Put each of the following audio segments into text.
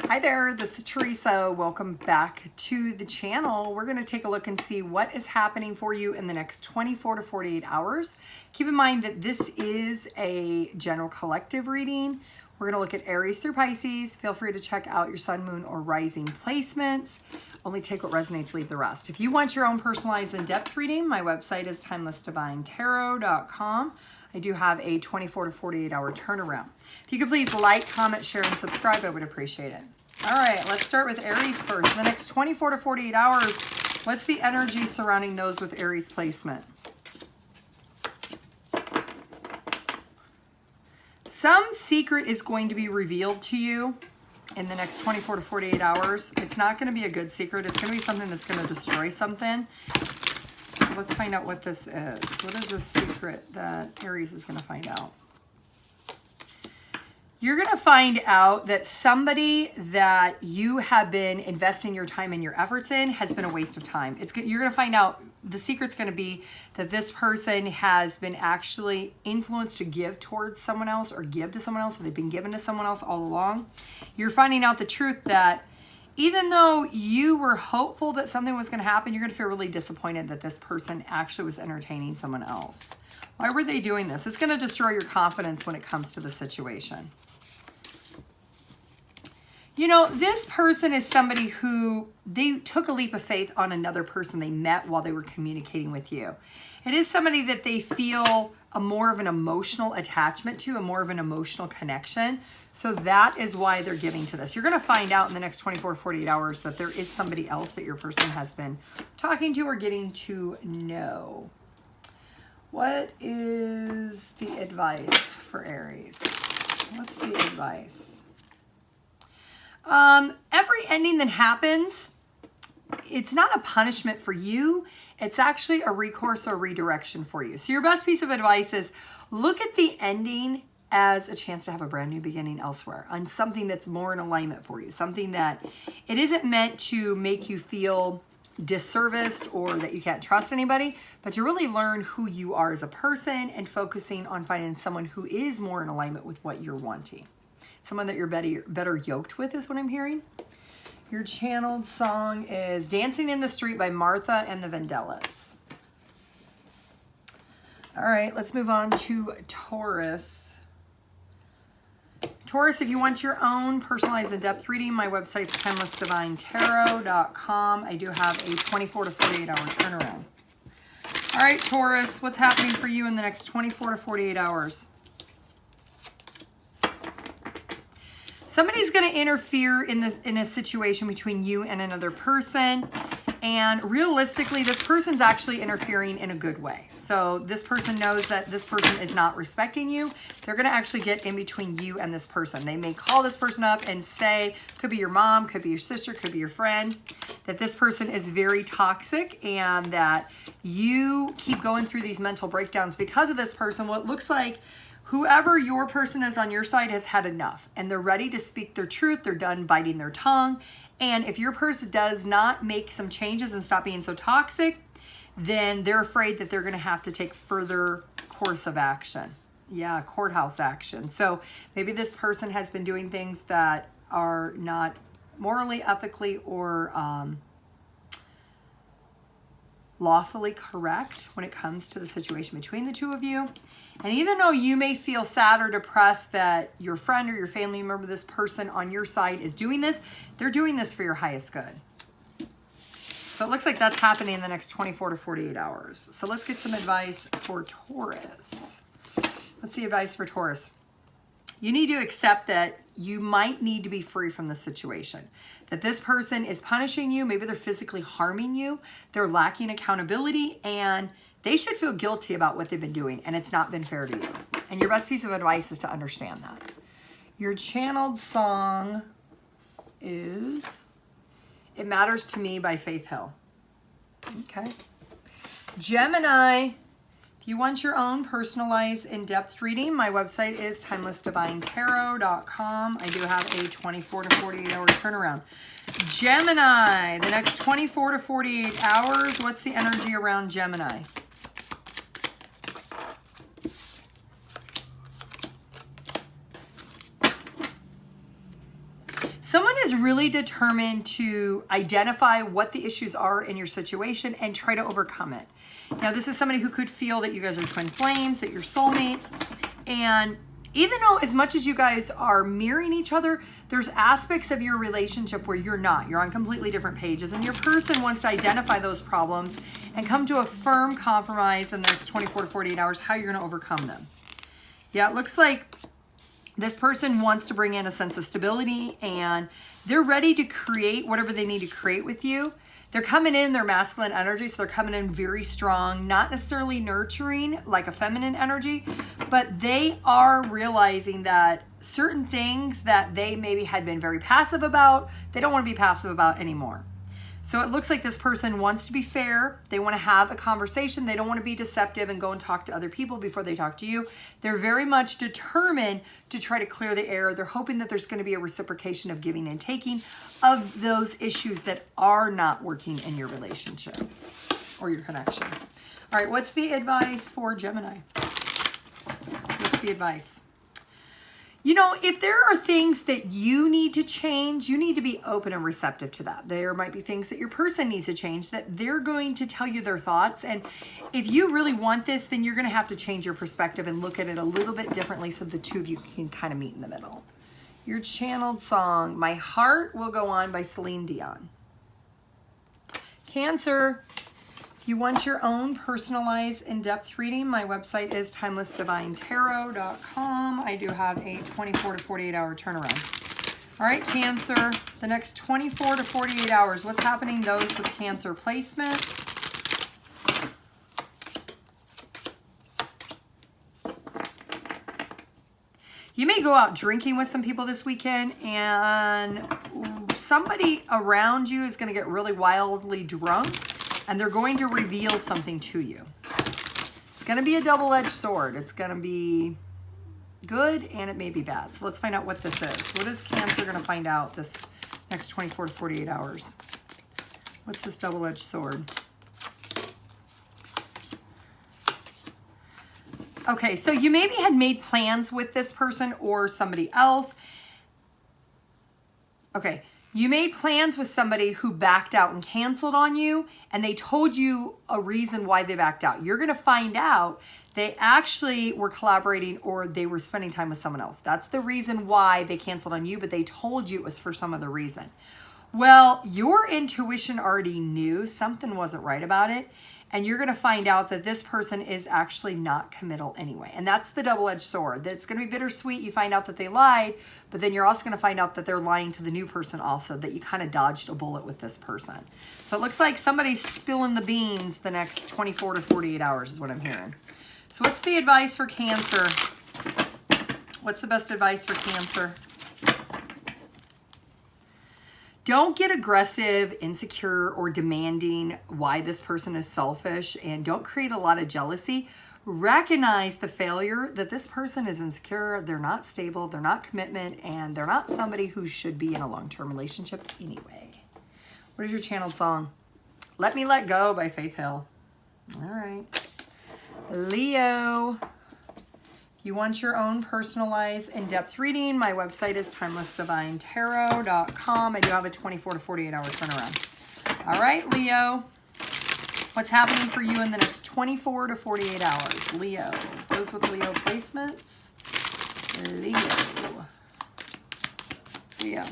Hi there, this is Teresa. Welcome back to the channel. We're going to take a look and see what is happening for you in the next 24 to 48 hours. Keep in mind that this is a general collective reading. We're going to look at Aries through Pisces. Feel free to check out your sun, moon, or rising placements. Only take what resonates, leave the rest. If you want your own personalized in-depth reading, my website is TimelessDivineTarot.com. I do have a 24 to 48 hour turnaround. If you could please like, comment, share, and subscribe, I would appreciate it. All right, let's start with Aries first. In the next 24 to 48 hours, what's the energy surrounding those with Aries placement? Some secret is going to be revealed to you in the next 24 to 48 hours. It's not going to be a good secret. It's going to be something that's going to destroy something. So let's find out what this is. What is the secret that Aries is going to find out? You're going to find out that somebody that you have been investing your time and your efforts in has been a waste of time. You're going to find out the secret's going to be that this person has been actually influenced to give towards someone else or give to someone else, or they've been given to someone else all along. You're finding out the truth that even though you were hopeful that something was going to happen, you're going to feel really disappointed that this person actually was entertaining someone else. Why were they doing this? It's going to destroy your confidence when it comes to the situation. You know, this person is somebody who they took a leap of faith on another person they met while they were communicating with you. It is somebody that they feel a more of an emotional attachment to, a more of an emotional connection. So that is why they're giving to this. You're going to find out in the next 24 to 48 hours that there is somebody else that your person has been talking to or getting to know. What is the advice for Aries? What's the advice? Every ending that happens, it's not a punishment for you. It's actually a recourse or redirection for you. So your best piece of advice is look at the ending as a chance to have a brand new beginning elsewhere on something that's more in alignment for you. Something that it isn't meant to make you feel disserviced or that you can't trust anybody, but to really learn who you are as a person and focusing on finding someone who is more in alignment with what you're wanting. Someone that you're better yoked with is what I'm hearing. Your channeled song is Dancing in the Street by Martha and the Vandellas. All right, let's move on to Taurus. Taurus, if you want your own personalized in-depth reading, my website is TimelessDivineTarot.com. I do have a 24 to 48 hour turnaround. All right, Taurus, what's happening for you in the next 24 to 48 hours? Somebody's going to interfere in a situation between you and another person. And realistically, this person's actually interfering in a good way. So this person knows that this person is not respecting you. They're going to actually get in between you and this person. They may call this person up and say, could be your mom, could be your sister, could be your friend, that this person is very toxic and that you keep going through these mental breakdowns because of this person. What looks like whoever your person is on your side has had enough and they're ready to speak their truth. They're done biting their tongue. And if your person does not make some changes and stop being so toxic, then they're afraid that they're going to have to take further course of action. Yeah, courthouse action. So maybe this person has been doing things that are not morally, ethically, or lawfully correct when it comes to the situation between the two of you. And even though you may feel sad or depressed that your friend or your family member, this person on your side is doing this, they're doing this for your highest good. So it looks like that's happening in the next 24 to 48 hours. So let's get some advice for Taurus. What's the advice for Taurus? You need to accept that you might need to be free from the situation. That this person is punishing you. Maybe they're physically harming you. They're lacking accountability and they should feel guilty about what they've been doing and it's not been fair to you. And your best piece of advice is to understand that. Your channeled song is It Matters to Me by Faith Hill. Okay. Gemini, if you want your own personalized in-depth reading, my website is TimelessDivineTarot.com. I do have a 24 to 48 hour turnaround. Gemini, the next 24 to 48 hours, what's the energy around Gemini? Someone is really determined to identify what the issues are in your situation and try to overcome it. Now, this is somebody who could feel that you guys are twin flames, that you're soulmates, and even though as much as you guys are mirroring each other, there's aspects of your relationship where you're not. You're on completely different pages, and your person wants to identify those problems and come to a firm compromise in the next 24 to 48 hours how you're going to overcome them. Yeah, it looks like this person wants to bring in a sense of stability, and they're ready to create whatever they need to create with you. They're coming in their masculine energy, so they're coming in very strong, not necessarily nurturing like a feminine energy, but they are realizing that certain things that they maybe had been very passive about, they don't want to be passive about anymore. So it looks like this person wants to be fair. They want to have a conversation. They don't want to be deceptive and go and talk to other people before they talk to you. They're very much determined to try to clear the air. They're hoping that there's going to be a reciprocation of giving and taking of those issues that are not working in your relationship or your connection. All right, what's the advice for Gemini? What's the advice? You know, if there are things that you need to change, you need to be open and receptive to that. There might be things that your person needs to change that they're going to tell you their thoughts. And if you really want this, then you're going to have to change your perspective and look at it a little bit differently so the two of you can kind of meet in the middle. Your channeled song, My Heart Will Go On by Celine Dion. Cancer. If you want your own personalized in-depth reading, my website is TimelessDivineTarot.com. I do have a 24 to 48 hour turnaround. All right, Cancer, the next 24 to 48 hours, what's happening those with Cancer placement? You may go out drinking with some people this weekend, and somebody around you is going to get really wildly drunk, and they're going to reveal something to you. It's going to be a double-edged sword. It's going to be good, and it may be bad. So let's find out what this is. What is Cancer going to find out this next 24 to 48 hours? What's this double-edged sword? Okay, so you maybe had made plans with this person or somebody else. Okay. You made plans with somebody who backed out and canceled on you, and they told you a reason why they backed out. You're going to find out they actually were collaborating or they were spending time with someone else. That's the reason why they canceled on you, but they told you it was for some other reason. Well, your intuition already knew something wasn't right about it, and you're going to find out that this person is actually not committal anyway. And that's the double-edged sword. That's going to be bittersweet. You find out that they lied, but then you're also going to find out that they're lying to the new person also, that you kind of dodged a bullet with this person. So it looks like somebody's spilling the beans the next 24 to 48 hours is what I'm hearing. So what's the advice for Cancer? What's the best advice for Cancer? Don't get aggressive, insecure, or demanding why this person is selfish, and don't create a lot of jealousy. Recognize the failure that this person is insecure, they're not stable, they're not commitment, and they're not somebody who should be in a long-term relationship anyway. What is your channeled song? Let Me Let Go by Faith Hill. All right. Leo. You want your own personalized in-depth reading, my website is TimelessDivineTarot.com. I do have a 24 to 48 hour turnaround. All right, Leo. What's happening for you in the next 24 to 48 hours? Leo. Those with Leo placements. Leo. Leo.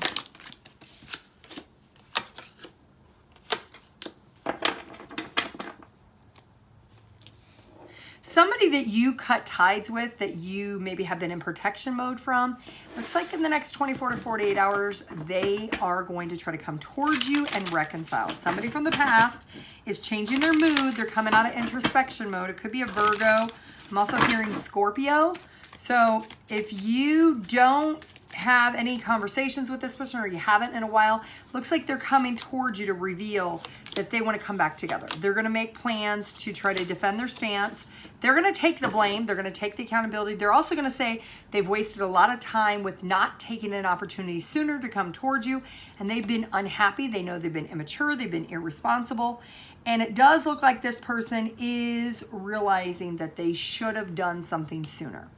Somebody that you cut ties with, that you maybe have been in protection mode from, looks like in the next 24 to 48 hours, they are going to try to come towards you and reconcile. Somebody from the past is changing their mood. They're coming out of introspection mode. It could be a Virgo. I'm also hearing Scorpio. So if you don't have any conversations with this person or you haven't in a while, looks like they're coming towards you to reveal that they want to come back together. They're going to make plans to try to defend their stance. They're going to take the blame. They're going to take the accountability. They're also going to say they've wasted a lot of time with not taking an opportunity sooner to come towards you, and they've been unhappy. They know they've been immature. They've been irresponsible. And it does look like this person is realizing that they should have done something sooner.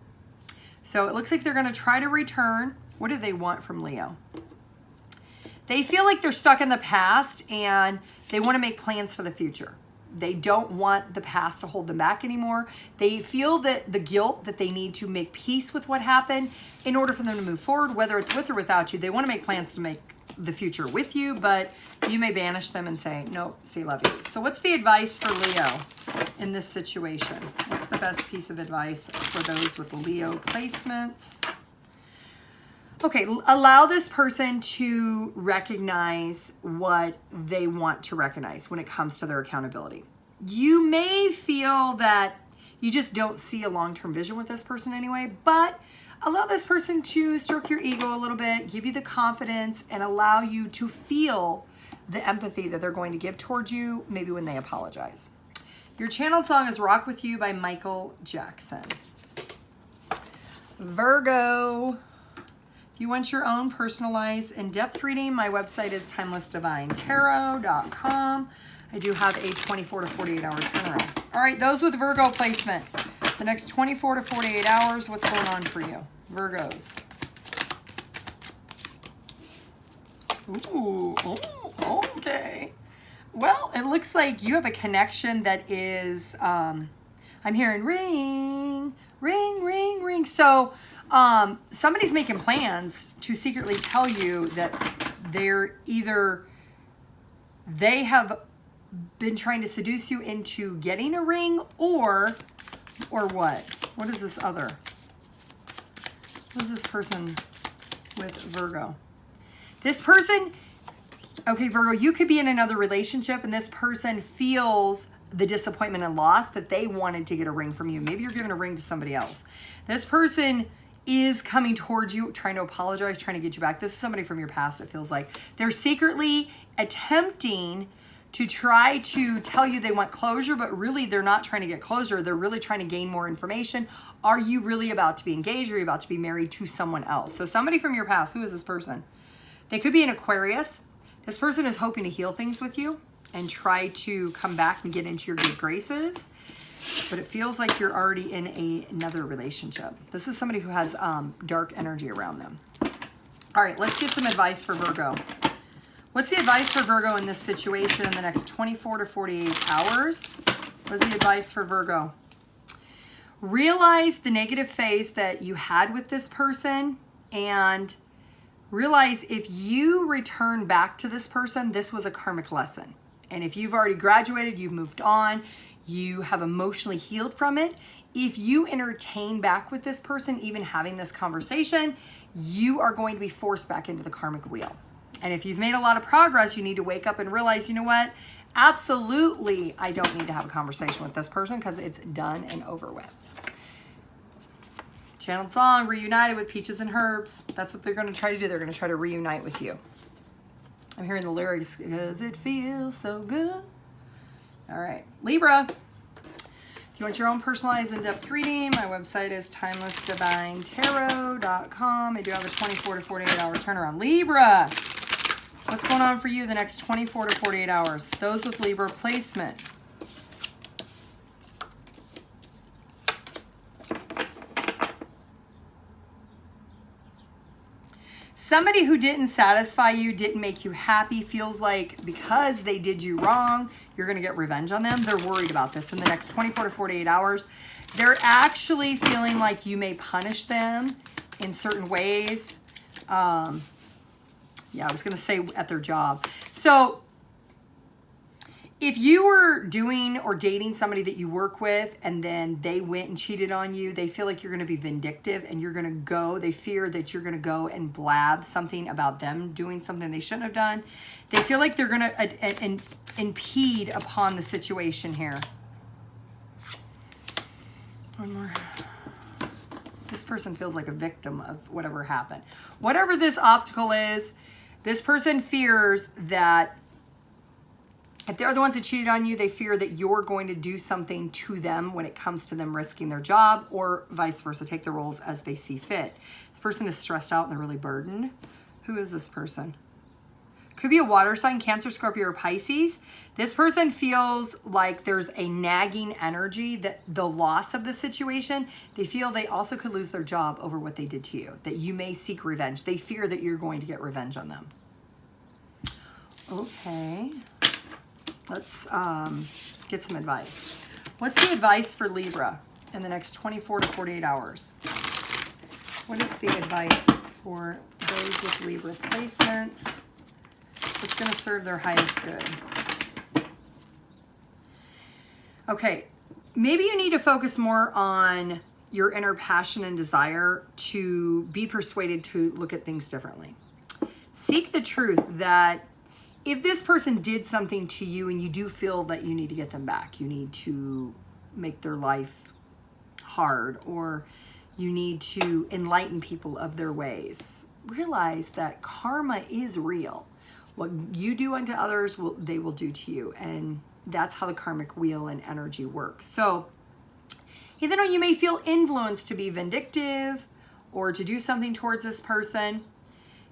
So it looks like they're going to try to return. What do they want from Leo? They feel like they're stuck in the past and they want to make plans for the future. They don't want the past to hold them back anymore. They feel that the guilt that they need to make peace with what happened in order for them to move forward, whether it's with or without you. They want to make plans to make the future with you, but you may banish them and say, nope, see, love you. So what's the advice for Leo in this situation? What's the best piece of advice for those with Leo placements? Okay, allow this person to recognize what they want to recognize when it comes to their accountability. You may feel that you just don't see a long-term vision with this person anyway, but allow this person to stroke your ego a little bit, give you the confidence, and allow you to feel the empathy that they're going to give towards you, maybe when they apologize. Your channeled song is Rock With You by Michael Jackson. Virgo. If you want your own personalized in-depth reading, my website is TimelessDivineTarot.com. I do have a 24 to 48 hour turnaround. All right, those with Virgo placement. The next 24 to 48 hours, what's going on for you? Virgos. Ooh, okay. Well, it looks like you have a connection that is, I'm hearing ring, ring, ring, ring. So somebody's making plans to secretly tell you that they have been trying to seduce you into getting a ring or what? What is this other? What is this person with Virgo? This person, okay, Virgo, you could be in another relationship and this person feels the disappointment and loss that they wanted to get a ring from you. Maybe you're giving a ring to somebody else. This person is coming towards you, trying to apologize, trying to get you back. This is somebody from your past, it feels like. They're secretly attempting to try to tell you they want closure, but really they're not trying to get closure. They're really trying to gain more information. Are you really about to be engaged? Or are you about to be married to someone else? So somebody from your past, who is this person? They could be an Aquarius. This person is hoping to heal things with you and try to come back and get into your good graces. But it feels like you're already in another relationship. This is somebody who has dark energy around them. All right, let's get some advice for Virgo. What's the advice for Virgo in this situation in the next 24 to 48 hours? What's the advice for Virgo? Realize the negative phase that you had with this person and realize if you return back to this person, this was a karmic lesson. And if you've already graduated, you've moved on, you have emotionally healed from it, if you entertain back with this person, even having this conversation, you are going to be forced back into the karmic wheel. And if you've made a lot of progress, you need to wake up and realize, you know what? Absolutely, I don't need to have a conversation with this person because it's done and over with. Channeled song, reunited with peaches and herbs. That's what they're going to try to do. They're going to try to reunite with you. I'm hearing the lyrics, because it feels so good. All right, Libra. If you want your own personalized in-depth reading, my website is TimelessDivineTarot.com. I do have a 24 to 48 hour turnaround. Libra. What's going on for you the next 24 to 48 hours? Those with Libra placement. Somebody who didn't satisfy you, didn't make you happy, feels like because they did you wrong, you're going to get revenge on them. They're worried about this in the next 24 to 48 hours. They're actually feeling like you may punish them in certain ways. Yeah, I was going to say at their job. So if you were doing or dating somebody that you work with and then they went and cheated on you, they feel like you're going to be vindictive and you're going to go, they fear that you're going to go and blab something about them doing something they shouldn't have done. They feel like they're going to impede upon the situation here. One more. This person feels like a victim of whatever happened. Whatever this obstacle is, this person fears that if they're the ones that cheated on you, they fear that you're going to do something to them when it comes to them risking their job, or vice versa, take the roles as they see fit. This person is stressed out and they're really burdened. Who is this person? Could be a water sign, Cancer, Scorpio, or Pisces. This person feels like there's a nagging energy, that the loss of the situation, they feel they also could lose their job over what they did to you, that you may seek revenge. They fear that you're going to get revenge on them. Okay. Let's get some advice. What's the advice for Libra in the next 24 to 48 hours? What is the advice for those with Libra placements? What's going to serve their highest good? Okay, maybe you need to focus more on your inner passion and desire to be persuaded to look at things differently. Seek the truth that if this person did something to you and you do feel that you need to get them back, you need to make their life hard, or you need to enlighten people of their ways, realize that karma is real. What you do unto others, they will do to you. And that's how the karmic wheel and energy works. So even though you may feel influenced to be vindictive or to do something towards this person,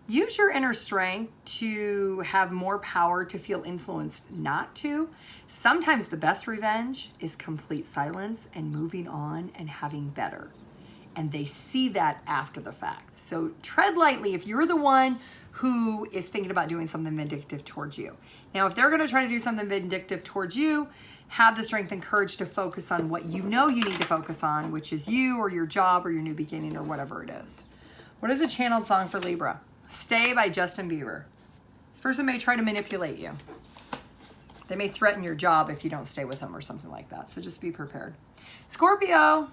use your inner strength to have more power to feel influenced not to. Sometimes the best revenge is complete silence and moving on and having better. And they see that after the fact. So tread lightly if you're the one who is thinking about doing something vindictive towards you. Now, if they're going to try to do something vindictive towards you, have the strength and courage to focus on what you know you need to focus on, which is you or your job or your new beginning or whatever it is. What is a channeled song for Libra? Stay by Justin Bieber. This person may try to manipulate you. They may threaten your job if you don't stay with them or something like that. So just be prepared. Scorpio,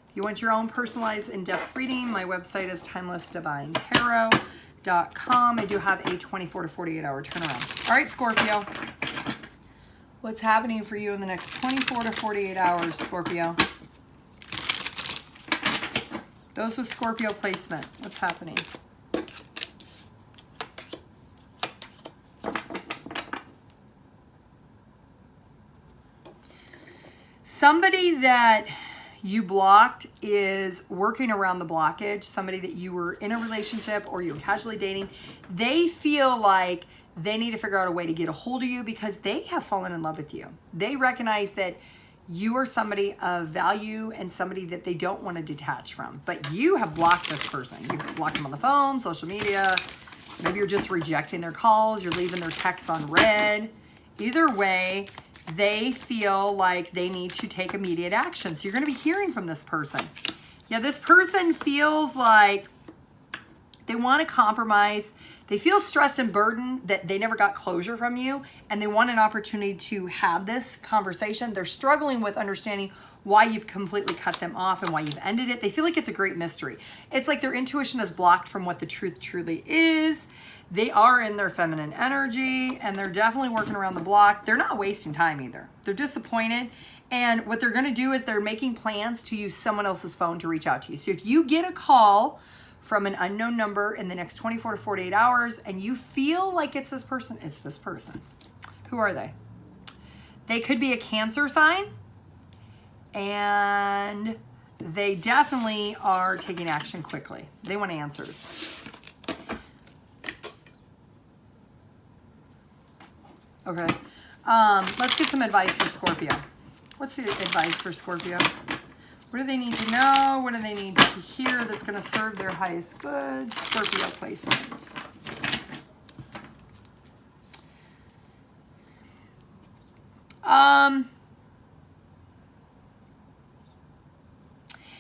if you want your own personalized in-depth reading, my website is TimelessDivineTarot.com. I do have a 24 to 48 hour turnaround. All right, Scorpio. What's happening for you in the next 24 to 48 hours, Scorpio? Those with Scorpio placement, what's happening? Somebody that you blocked is working around the blockage. Somebody that you were in a relationship or you were casually dating, they feel like they need to figure out a way to get a hold of you because they have fallen in love with you. They recognize that you are somebody of value and somebody that they don't want to detach from. But you have blocked this person. You've blocked them on the phone, social media. Maybe you're just rejecting their calls. You're leaving their texts on read. Either way, they feel like they need to take immediate action. So you're going to be hearing from this person. Yeah, this person feels like they want to compromise. They feel stressed and burdened that they never got closure from you, and they want an opportunity to have this conversation. They're struggling with understanding why you've completely cut them off and why you've ended it. They feel like it's a great mystery. It's like their intuition is blocked from what the truth truly is. They are in their feminine energy, and they're definitely working around the block. They're not wasting time either. They're disappointed, and what they're going to do is they're making plans to use someone else's phone to reach out to you. So if you get a call from an unknown number in the next 24 to 48 hours and you feel like it's this person, it's this person. Who are they? They could be a Cancer sign, and they definitely are taking action quickly. They want answers. Okay, let's get some advice for Scorpio. What's the advice for Scorpio? What do they need to know? What do they need to hear that's going to serve their highest good? Scorpio placements.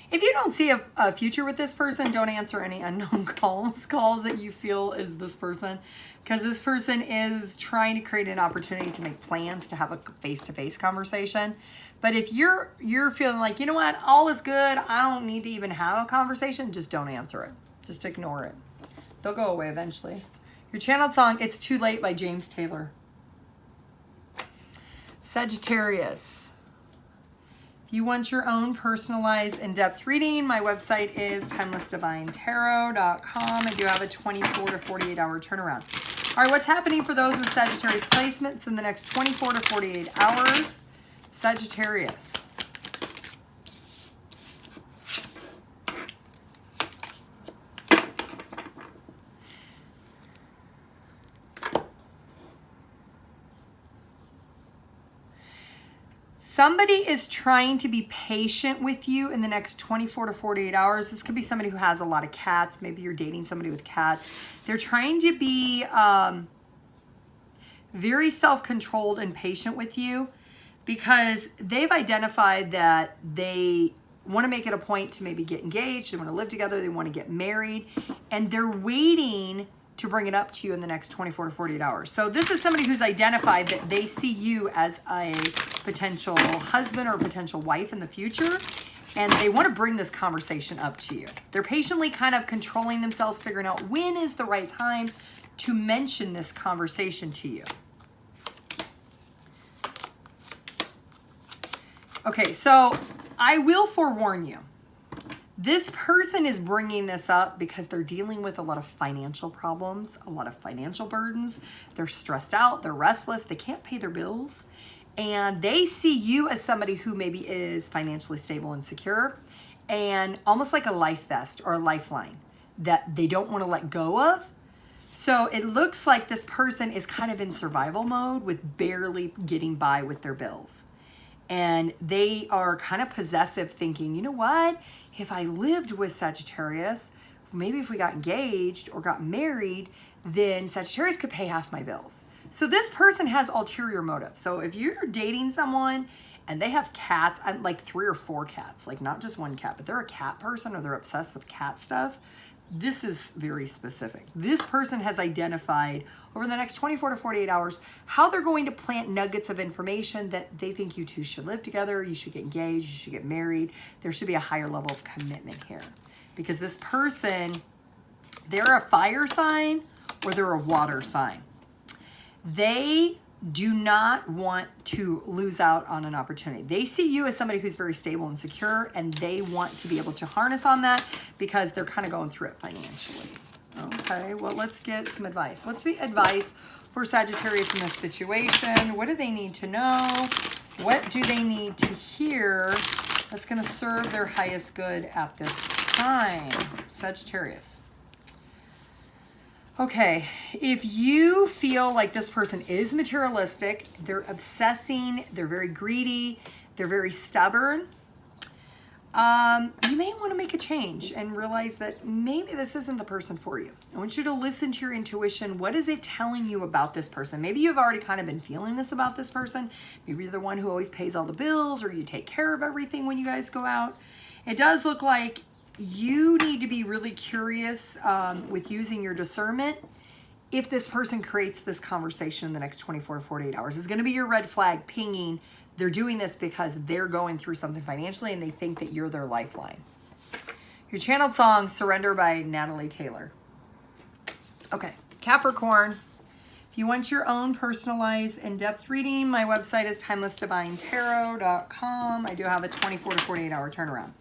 If you don't see a future with this person, don't answer any unknown calls that you feel is this person, because this person is trying to create an opportunity to make plans to have a face-to-face conversation. But if you're feeling like, you know what, all is good, I don't need to even have a conversation, just don't answer it. Just ignore it. They'll go away eventually. Your channeled song, It's Too Late by James Taylor. Sagittarius. If you want your own personalized in-depth reading, my website is TimelessDivineTarot.com. I do have a 24 to 48 hour turnaround. All right, what's happening for those with Sagittarius placements in the next 24 to 48 hours? Sagittarius. Somebody is trying to be patient with you in the next 24 to 48 hours. This could be somebody who has a lot of cats. Maybe you're dating somebody with cats. They're trying to be very self-controlled and patient with you because they've identified that they want to make it a point to maybe get engaged, they want to live together, they want to get married, and they're waiting to bring it up to you in the next 24 to 48 hours. So this is somebody who's identified that they see you as a potential husband or potential wife in the future, and they want to bring this conversation up to you. They're patiently kind of controlling themselves, figuring out when is the right time to mention this conversation to you. Okay, so I will forewarn you. This person is bringing this up because they're dealing with a lot of financial problems, a lot of financial burdens. They're stressed out, they're restless, they can't pay their bills. And they see you as somebody who maybe is financially stable and secure and almost like a life vest or a lifeline that they don't want to let go of. So it looks like this person is kind of in survival mode with barely getting by with their bills. And they are kind of possessive, thinking, you know what? If I lived with Sagittarius, maybe if we got engaged or got married, then Sagittarius could pay half my bills. So this person has ulterior motives. So if you're dating someone and they have cats, like 3 or 4 cats, like not just one cat, but they're a cat person or they're obsessed with cat stuff, this is very specific. This person has identified over the next 24 to 48 hours how they're going to plant nuggets of information that they think you two should live together, you should get engaged, you should get married. There should be a higher level of commitment here. Because this person, they're a fire sign or they're a water sign. They do not want to lose out on an opportunity. They see you as somebody who's very stable and secure, and they want to be able to harness on that because they're kind of going through it financially. Okay, well, let's get some advice. What's the advice for Sagittarius in this situation? What do they need to know? What do they need to hear that's going to serve their highest good at this time? Sagittarius. Okay, if you feel like this person is materialistic, they're obsessing, they're very greedy, they're very stubborn, you may want to make a change and realize that maybe this isn't the person for you. I want you to listen to your intuition. What is it telling you about this person? Maybe you've already kind of been feeling this about this person. Maybe you're the one who always pays all the bills, or you take care of everything when you guys go out. It does look like you need to be really curious with using your discernment. If this person creates this conversation in the next 24 to 48 hours, it's going to be your red flag pinging. They're doing this because they're going through something financially and they think that you're their lifeline. Your channeled song, Surrender by Natalie Taylor. Okay, Capricorn. If you want your own personalized in-depth reading, my website is TimelessDivineTarot.com. I do have a 24 to 48 hour turnaround.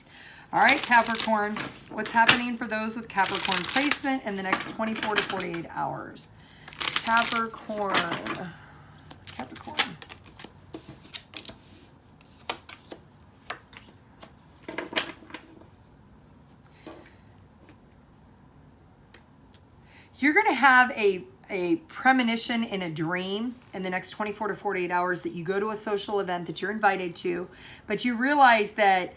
All right, Capricorn, what's happening for those with Capricorn placement in the next 24 to 48 hours? Capricorn. You're going to have a premonition in a dream in the next 24 to 48 hours that you go to a social event that you're invited to, but you realize that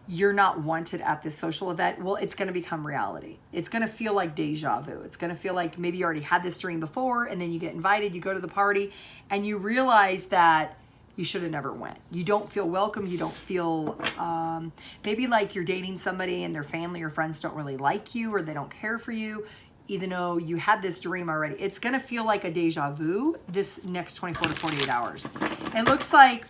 you're not wanted at this social event. Well, it's going to become reality. It's going to feel like deja vu. It's going to feel like maybe you already had this dream before, and then you get invited, you go to the party, and you realize that you should have never went. You don't feel welcome. You don't feel maybe like you're dating somebody and their family or friends don't really like you or they don't care for you, even though you had this dream already. It's going to feel like a deja vu this next 24 to 48 hours. It looks like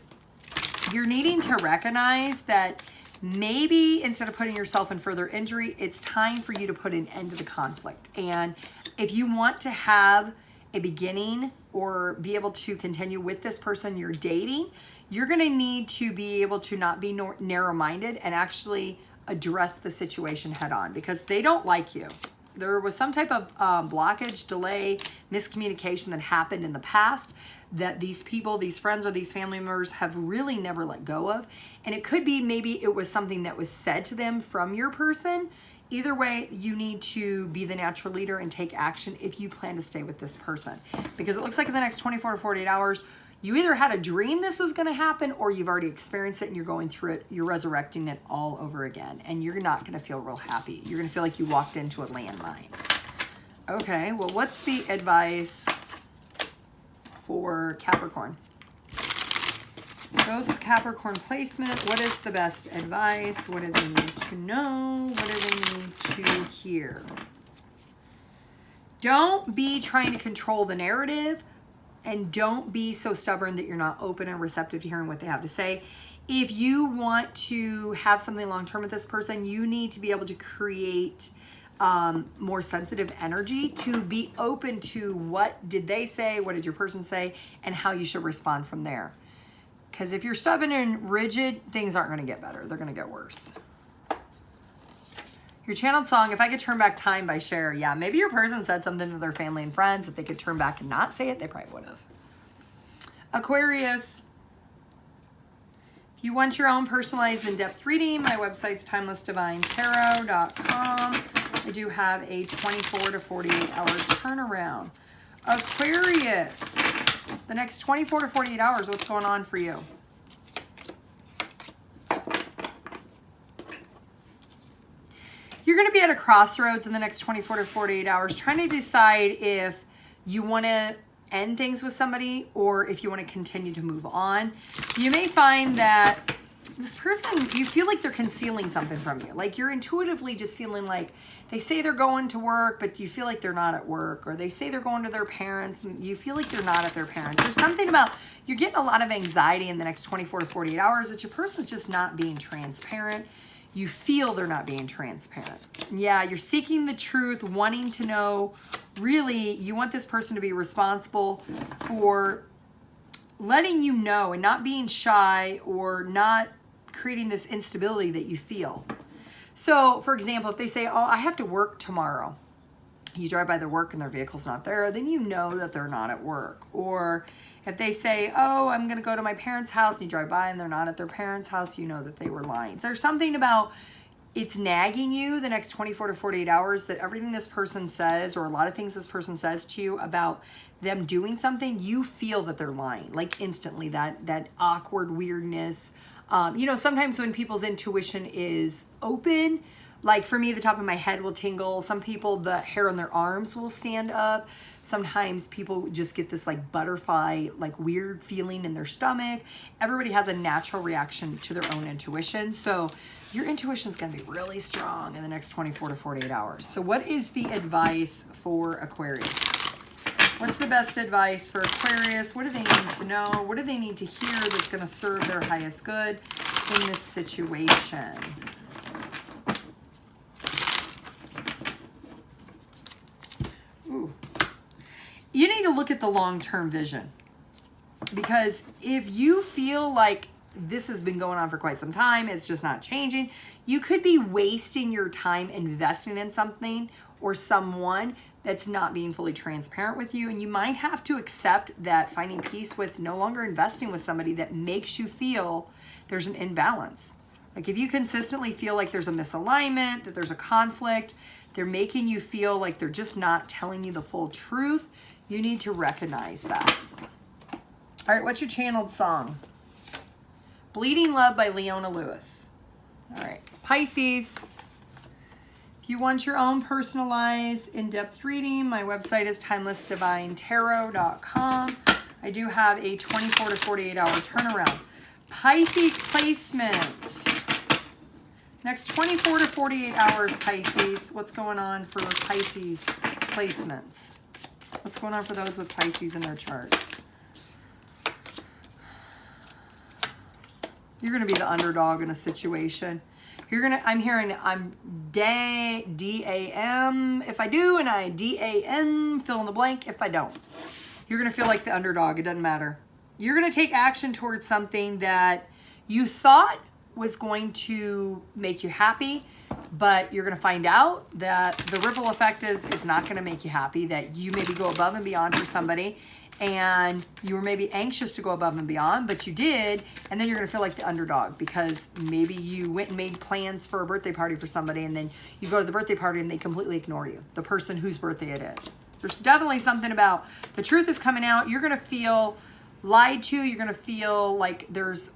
you're needing to recognize that maybe instead of putting yourself in further injury, it's time for you to put an end to the conflict. And if you want to have a beginning or be able to continue with this person you're dating, you're going to need to be able to not be narrow-minded and actually address the situation head on because they don't like you. There was some type of blockage, delay, miscommunication that happened in the past that these people, these friends, or these family members have really never let go of. And it could be maybe it was something that was said to them from your person. Either way, you need to be the natural leader and take action if you plan to stay with this person. Because it looks like in the next 24 to 48 hours, you either had a dream this was going to happen or you've already experienced it and you're going through it. You're resurrecting it all over again. And you're not going to feel real happy. You're going to feel like you walked into a landmine. Okay, well, what's the advice for Capricorn. Those with Capricorn placement, what is the best advice? What do they need to know? What do they need to hear? Don't be trying to control the narrative, and don't be so stubborn that you're not open and receptive to hearing what they have to say. If you want to have something long-term with this person, you need to be able to create more sensitive energy to be open to what did they say, what did your person say, and how you should respond from there. Because if you're stubborn and rigid, things aren't going to get better. They're going to get worse. Your channeled song, If I Could Turn Back Time by Cher. Yeah, maybe your person said something to their family and friends. If they could turn back and not say it, they probably would have. Aquarius. If you want your own personalized in-depth reading, my website's TimelessDivineTarot.com. I do have a 24 to 48 hour turnaround. Aquarius. The next 24 to 48 hours, what's going on for you? You're going to be at a crossroads in the next 24 to 48 hours trying to decide if you want to end things with somebody or if you want to continue to move on. You may find that this person, you feel like they're concealing something from you. Like you're intuitively just feeling like they say they're going to work, but you feel like they're not at work, or they say they're going to their parents and you feel like they're not at their parents. There's something about, you're getting a lot of anxiety in the next 24 to 48 hours that your person's just not being transparent. You feel they're not being transparent. Yeah, you're seeking the truth, wanting to know, really, you want this person to be responsible for letting you know and not being shy or not creating this instability that you feel. So, for example, if they say, oh, I have to work tomorrow. You drive by their work and their vehicle's not there, then you know that they're not at work. Or if they say, oh, I'm going to go to my parents' house, and you drive by and they're not at their parents' house, you know that they were lying. There's something about it's nagging you the next 24 to 48 hours that everything this person says, or a lot of things this person says to you about them doing something, you feel that they're lying, like instantly, that awkward weirdness. You know, sometimes when people's intuition is open, like for me, the top of my head will tingle. Some people, the hair on their arms will stand up. Sometimes people just get this like butterfly, like weird feeling in their stomach. Everybody has a natural reaction to their own intuition. So your intuition is going to be really strong in the next 24 to 48 hours. So what is the advice for Aquarius? What's the best advice for Aquarius? What do they need to know? What do they need to hear that's going to serve their highest good in this situation? Ooh. You need to look at the long-term vision, because if you feel like this has been going on for quite some time, it's just not changing, you could be wasting your time investing in something or someone that's not being fully transparent with you. And you might have to accept that finding peace with no longer investing with somebody that makes you feel there's an imbalance. Like if you consistently feel like there's a misalignment, that there's a conflict, they're making you feel like they're just not telling you the full truth, you need to recognize that. All right, what's your channeled song? Bleeding Love by Leona Lewis. All right, Pisces. If you want your own personalized in-depth reading, my website is TimelessDivineTarot.com. I do have a 24 to 48 hour turnaround. Pisces placement. Next 24 to 48 hours, Pisces. What's going on for Pisces placements? What's going on for those with Pisces in their chart? You're going to be the underdog in a situation. I'm hearing I'm D-A-M if I do, and I D-A-N, fill in the blank if I don't. You're going to feel like the underdog. It doesn't matter. You're going to take action towards something that you thought was going to make you happy, but you're going to find out that the ripple effect is it's not going to make you happy, that you maybe go above and beyond for somebody, and you were maybe anxious to go above and beyond, but you did, and then you're going to feel like the underdog because maybe you went and made plans for a birthday party for somebody, and then you go to the birthday party and they completely ignore you, the person whose birthday it is. There's definitely something about the truth is coming out. You're going to feel lied to. You're going to feel like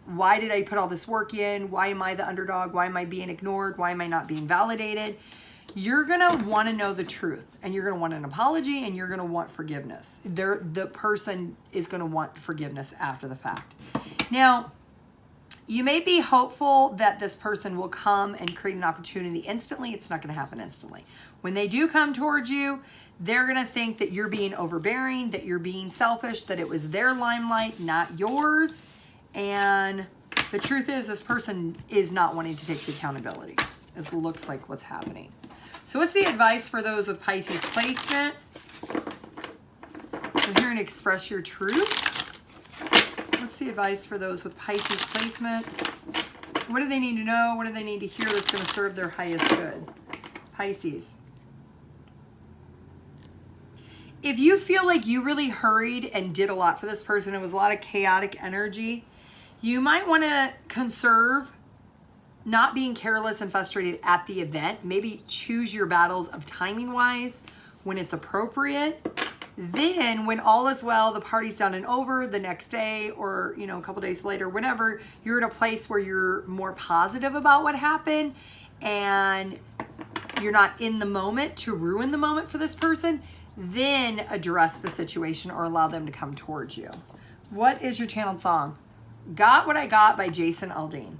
why did I put all this work in? Why am I the underdog? Why am I being ignored? Why am I not being validated? you're going to want to know the truth, and you're going to want an apology, and you're going to want forgiveness. The person is going to want forgiveness after the fact. Now, you may be hopeful that this person will come and create an opportunity instantly. It's not going to happen instantly. When they do come towards you, they're going to think that you're being overbearing, that you're being selfish, that it was their limelight, not yours. And the truth is, this person is not wanting to take the accountability. This looks like what's happening. So what's the advice for those with Pisces placement? I'm hearing express your truth. What's the advice for those with Pisces placement? What do they need to know? What do they need to hear that's going to serve their highest good? Pisces. If you feel like you really hurried and did a lot for this person, it was a lot of chaotic energy, you might want to conserve not being careless and frustrated at the event. Maybe choose your battles of timing wise when it's appropriate. Then when all is well, the party's done and over the next day, or a couple days later, whenever you're in a place where you're more positive about what happened and you're not in the moment to ruin the moment for this person, then address the situation or allow them to come towards you. What is your channeled song? Got What I Got by Jason Aldean.